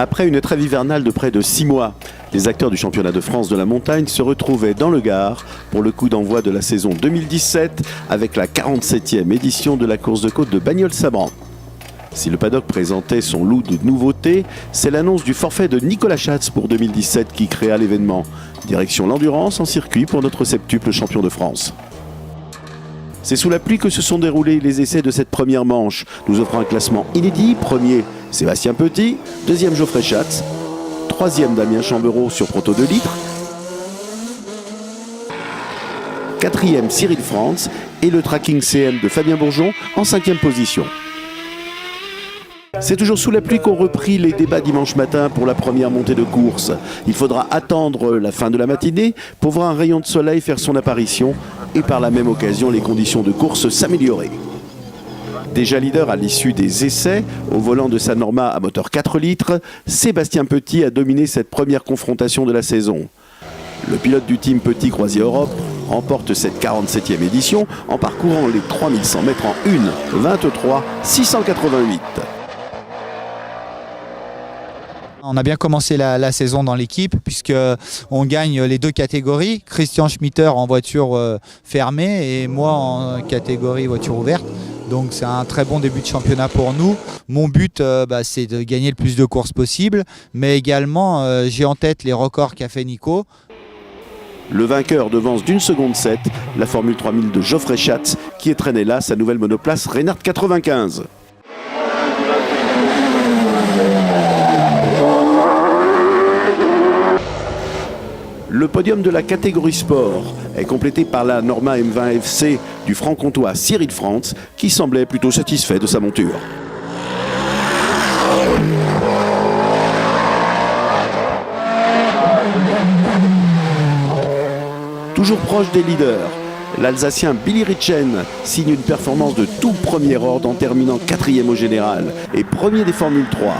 Après une trêve hivernale de près de 6 mois, les acteurs du championnat de France de la montagne se retrouvaient dans le Gard pour le coup d'envoi de la saison 2017 avec la 47e édition de la course de côte de Bagnols-Sabran. Si le paddock présentait son lot de nouveautés, c'est l'annonce du forfait de Nicolas Schatz pour 2017 qui créa l'événement. Direction l'endurance en circuit pour notre septuple champion de France. C'est sous la pluie que se sont déroulés les essais de cette première manche, nous offrant un classement inédit. Premier, Sébastien Petit. Deuxième, Geoffrey Schatz. Troisième, Damien Chambereau sur Proto 2 litres. Quatrième, Cyril Franz. Et le tracking CM de Fabien Bourgeon en 5e position. C'est toujours sous la pluie qu'ont repris les débats dimanche matin pour la première montée de course. Il faudra attendre la fin de la matinée pour voir un rayon de soleil faire son apparition et par la même occasion les conditions de course s'améliorer. Déjà leader à l'issue des essais, au volant de sa Norma à moteur 4 litres, Sébastien Petit a dominé cette première confrontation de la saison. Le pilote du team Petit Croisier Europe remporte cette 47e édition en parcourant les 3100 mètres en 1:23,688. On a bien commencé la saison dans l'équipe puisqu'on gagne les deux catégories. Christian Schmitter en voiture fermée et moi en catégorie voiture ouverte. Donc c'est un très bon début de championnat pour nous. Mon but c'est de gagner le plus de courses possible, mais également j'ai en tête les records qu'a fait Nico. Le vainqueur devance d'1 seconde 7 la Formule 3000 de Geoffrey Schatz qui entraînait là sa nouvelle monoplace Reynard 95. Le podium de la catégorie sport est complété par la Norma M20 FC du franc-comtois Cyril Franz qui semblait plutôt satisfait de sa monture. Toujours proche des leaders, l'Alsacien Billy Ritchen signe une performance de tout premier ordre en terminant 4e au général et premier des Formule 3.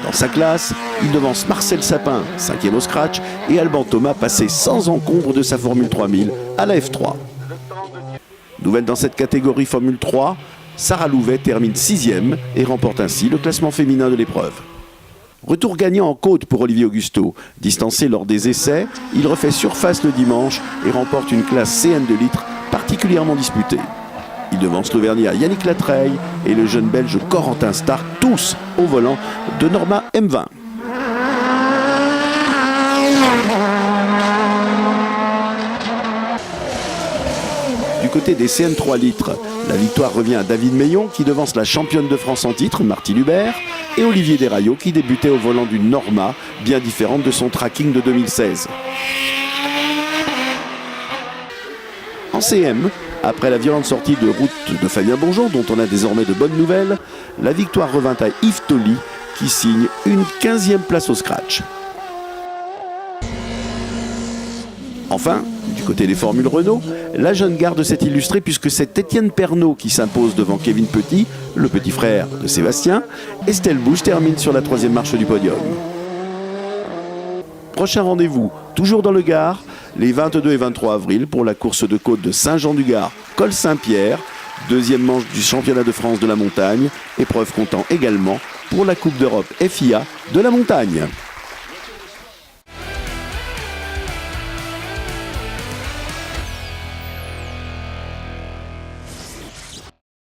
Dans sa classe, il devance Marcel Sapin, 5e au scratch, et Alban Thomas passé sans encombre de sa Formule 3000 à la F3. Nouvelle dans cette catégorie Formule 3, Sarah Louvet termine 6e et remporte ainsi le classement féminin de l'épreuve. Retour gagnant en côte pour Olivier Augusto. Distancé lors des essais, il refait surface le dimanche et remporte une classe CN de litres particulièrement disputée. Il devance l'Auvergnat Yannick Latreille et le jeune Belge Corentin Stark, tous au volant de Norma M20. Du côté des CN 3 litres, la victoire revient à David Meillon qui devance la championne de France en titre, Martine Hubert, et Olivier Desraillaux qui débutait au volant d'une Norma bien différente de son tracking de 2016. En CM, après la violente sortie de route de Fabien Bourgeon, dont on a désormais de bonnes nouvelles, la victoire revint à Yves Tolly, qui signe une 15e place au scratch. Enfin, du côté des formules Renault, la jeune garde s'est illustrée puisque c'est Étienne Pernaut qui s'impose devant Kevin Petit, le petit frère de Sébastien. Estelle Bouche termine sur la 3e marche du podium. Prochain rendez-vous, toujours dans le Gard, les 22 et 23 avril pour la course de côte de Saint-Jean-du-Gard, Col Saint-Pierre, 2e manche du championnat de France de la montagne, épreuve comptant également pour la Coupe d'Europe FIA de la montagne.